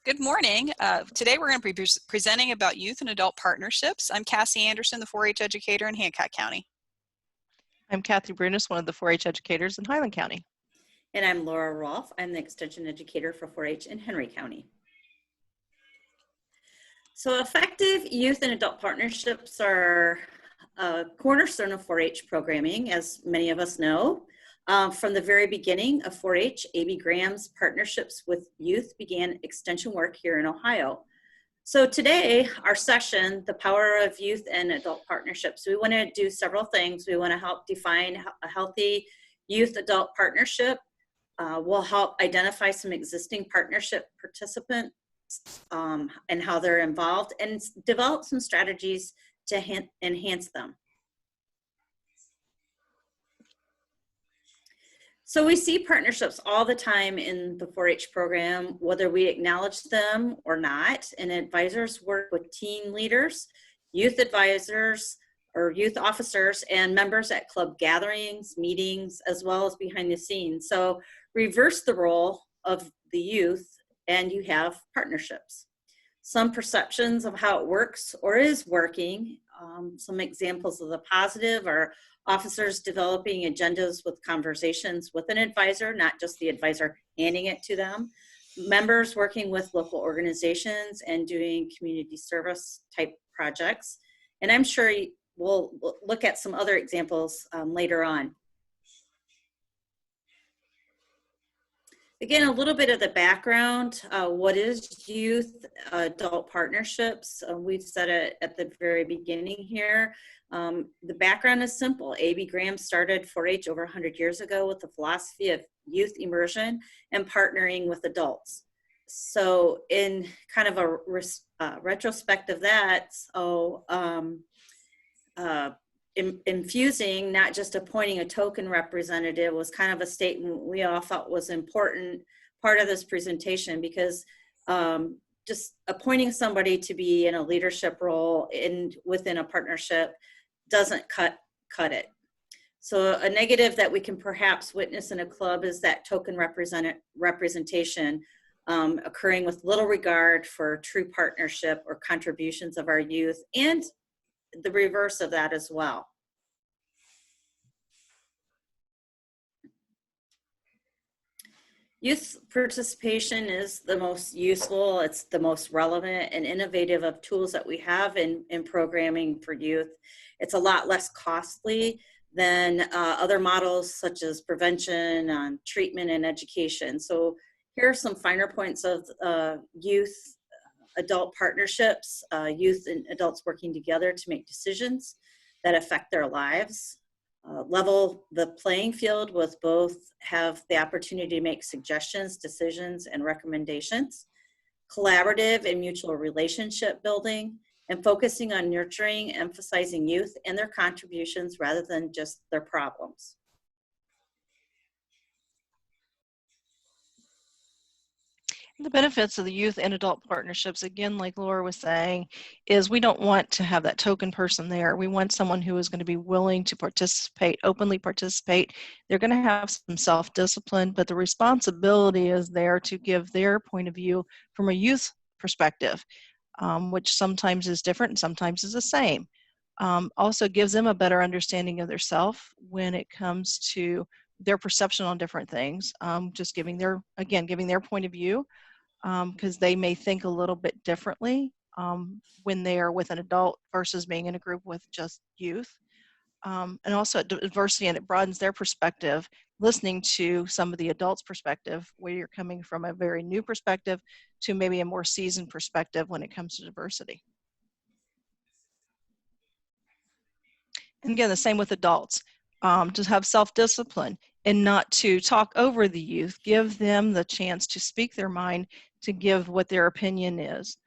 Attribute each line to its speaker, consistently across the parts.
Speaker 1: Good morning. Today we're going to be presenting about youth and adult partnerships. I'm Cassie Anderson, the 4-H educator in Hancock County.
Speaker 2: I'm Kathy Brunis, one of the 4-H educators in Highland County.
Speaker 3: And I'm Laura Rolfe. I'm the extension educator for 4-H in Henry County. So effective youth and adult partnerships are a cornerstone of 4-H programming, as many of us know. From the very beginning of 4-H, A.B. Graham's partnerships with youth began extension work here in Ohio. So today, our session, The Power of Youth and Adult Partnerships, we want to do several things. We want to help define a healthy youth-adult partnership. We'll help identify some existing partnership participants and how they're involved, and develop some strategies to enhance them. So we see partnerships all the time in the 4-H program, whether we acknowledge them or not, and advisors work with teen leaders, youth advisors, or youth officers, and members at club gatherings, meetings, as well as behind the scenes. So reverse the role of the youth and you have partnerships. Some perceptions of how it works or is working. Some examples of the positive are officers developing agendas with conversations with an advisor, not just the advisor handing it to them. Members working with local organizations and doing community service type projects. And I'm sure we'll look at some other examples later on. Again, a little bit of the background. What is youth adult partnerships? We've said it at the very beginning here. The background is simple. A.B. Graham started 4-H over 100 years ago with the philosophy of youth immersion and partnering with adults. So in kind of a retrospect of that, infusing, not just appointing a token representative, was kind of a statement we all thought was important part of this presentation, because just appointing somebody to be in a leadership role within a partnership doesn't cut it. So a negative that we can perhaps witness in a club is that token representation occurring with little regard for true partnership or contributions of our youth, and the reverse of that as well. Youth participation is the most useful, it's the most relevant and innovative of tools that we have in programming for youth. It's a lot less costly than other models such as prevention, treatment, and education. So here are some finer points of youth adult partnerships, youth and adults working together to make decisions that affect their lives. Level the playing field with both have the opportunity to make suggestions, decisions, and recommendations. Collaborative and mutual relationship building, and focusing on nurturing, emphasizing youth and their contributions rather than just their problems.
Speaker 2: The benefits of the youth and adult partnerships, again, like Laura was saying, is we don't want to have that token person there. We want someone who is going to be willing to participate, openly participate. They're going to have some self-discipline, but the responsibility is there to give their point of view from a youth perspective, which sometimes is different and sometimes is the same. Also gives them a better understanding of their self when it comes to their perception on different things, just giving their point of view, because they may think a little bit differently when they are with an adult versus being in a group with just youth. And also diversity, and it broadens their perspective, listening to some of the adults' perspective, where you're coming from a very new perspective to maybe a more seasoned perspective when it comes to diversity. And again, the same with adults. To have self-discipline and not to talk over the youth, give them the chance to speak their mind, to give what their opinion is.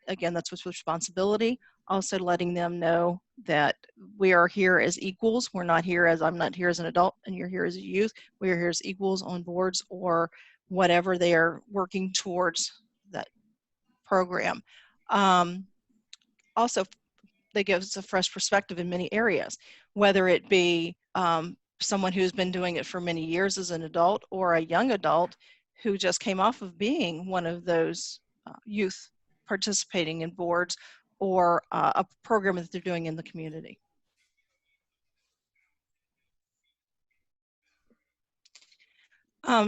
Speaker 2: Again, that's with responsibility. Also letting them know that we are here as equals. We're not here as, I'm not here as an adult and you're here as a youth. We are here as equals on boards or whatever they are working towards that program. Also, they give us a fresh perspective in many areas, whether it be someone who's been doing it for many years as an adult or a young adult who just came off of being one of those youth participating in boards or a program that they're doing in the community.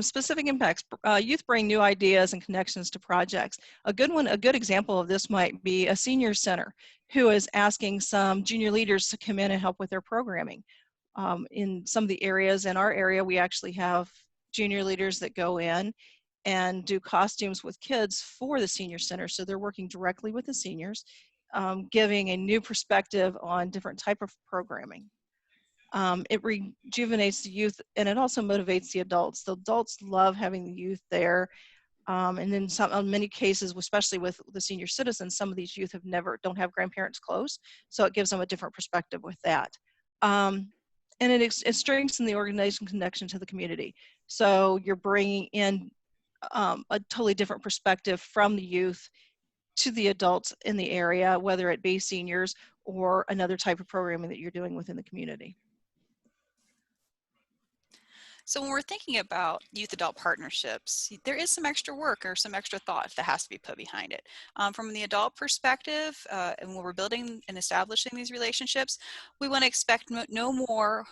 Speaker 2: Specific impacts. Youth bring new ideas and connections to projects. A good example of this might be a senior center who is asking some junior leaders to come in and help with their programming. In some of the areas in our area, we actually have junior leaders that go in and do costumes with kids for the senior center. So they're working directly with the seniors, giving a new perspective on different type of programming. It rejuvenates the youth, and it also motivates the adults. The adults love having the youth there. And then in many cases, especially with the senior citizens, some of these youth don't have grandparents close. So it gives them a different perspective with that. And it strengthens the organization connection to the community. So you're bringing in a totally different perspective from the youth to the adults in the area, whether it be seniors or another type of programming that you're doing within the community.
Speaker 1: So when we're thinking about youth-adult partnerships, there is some extra work or some extra thought that has to be put behind it. From the adult perspective, and when we're building and establishing these relationships, we want to expect no more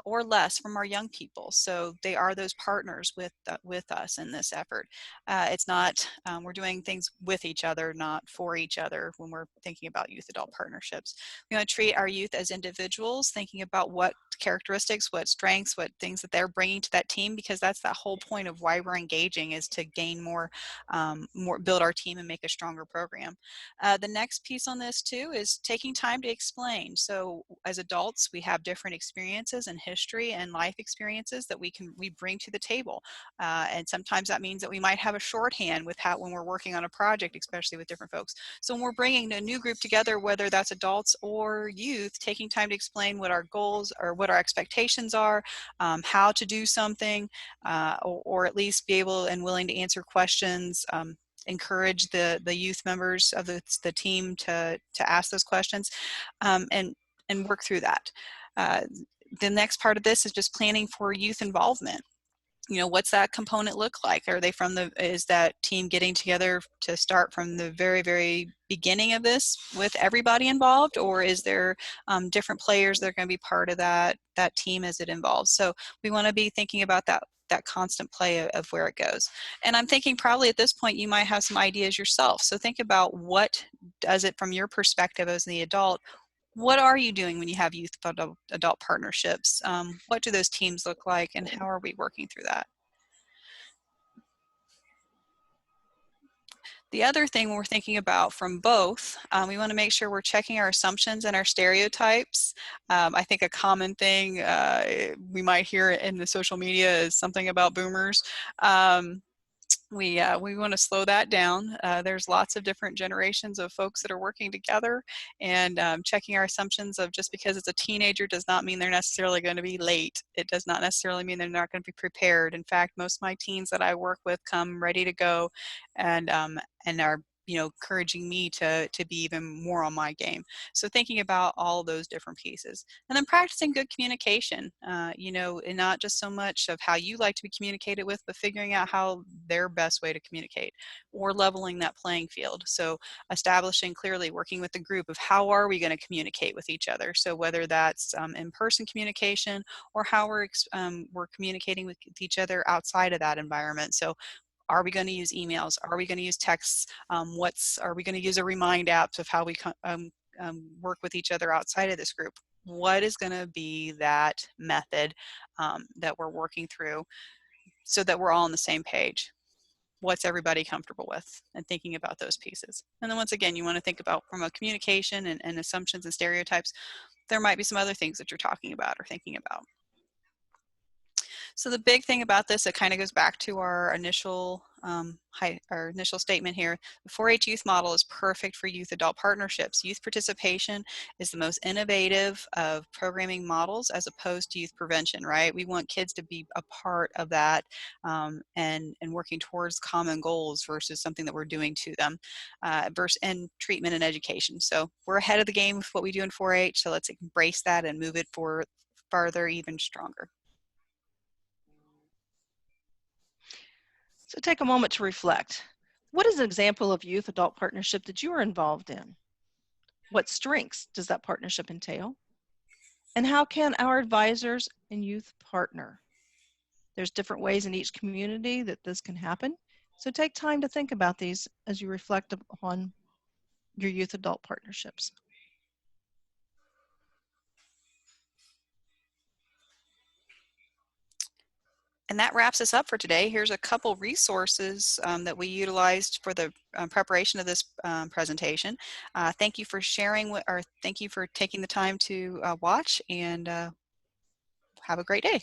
Speaker 1: or less from our young people. So they are those partners with us in this effort. It's not, we're doing things with each other, not for each other when we're thinking about youth-adult partnerships. We want to treat our youth as individuals, thinking about what characteristics, what strengths, what things that they're bringing to that team, because that's that whole point of why we're engaging, is to gain more, build our team and make a stronger program. The next piece on this too is taking time to explain. So as adults, we have different experiences and history and life experiences that we bring to the table. And sometimes that means that we might have a shorthand with when we're working on a project, especially with different folks. So when we're bringing a new group together, whether that's adults or youth, taking time to explain what our goals or what our expectations are, how to do something, or at least be able and willing to answer questions, encourage the youth members of the team to ask those questions, and work through that. The next part of this is just planning for youth involvement. You know, what's that component look like? Are they is that team getting together to start from the very, very beginning of this with everybody involved, or is there different players that are going to be part of that team as it involves? So we want to be thinking about that constant play of where it goes. And I'm thinking probably at this point you might have some ideas yourself. So think about, what does it from your perspective as the adult, what are you doing when you have youth adult partnerships? What do those teams look like, and how are we working through that? The other thing we're thinking about from both, we want to make sure we're checking our assumptions and our stereotypes. I think a common thing we might hear in the social media is something about boomers. We want to slow that down. There's lots of different generations of folks that are working together, and checking our assumptions of just because it's a teenager does not mean they're necessarily going to be late. It does not necessarily mean they're not going to be prepared. In fact, most of my teens that I work with come ready to go, and are, you know, encouraging me to be even more on my game. So thinking about all those different pieces, and then practicing good communication, you know, and not just so much of how you like to be communicated with, but figuring out how their best way to communicate, or leveling that playing field. So establishing clearly, working with the group of how are we going to communicate with each other. So whether that's in-person communication, or how we're communicating with each other outside of that environment. So are we going to use emails? Are we going to use texts? Are we going to use a remind apps of how we work with each other outside of this group? What is going to be that method that we're working through, so that we're all on the same page? What's everybody comfortable with, and thinking about those pieces. And then once again, you want to think about, from a communication and assumptions and stereotypes, there might be some other things that you're talking about or thinking about. So the big thing about this, it kind of goes back to our initial statement here. The 4-H youth model is perfect for youth-adult partnerships. Youth participation is the most innovative of programming models, as opposed to youth prevention, right? We want kids to be a part of that, and working towards common goals versus something that we're doing to them, and treatment and education. So we're ahead of the game with what we do in 4-H, so let's embrace that and move it farther, even stronger.
Speaker 2: So take a moment to reflect. What is an example of youth adult partnership that you are involved in? What strengths does that partnership entail? And how can our advisors and youth partner? There's different ways in each community that this can happen. So take time to think about these as you reflect upon your youth adult partnerships.
Speaker 1: And that wraps us up for today. Here's a couple resources that we utilized for the preparation of this presentation. Thank you for sharing, or thank you for taking the time to watch, and have a great day.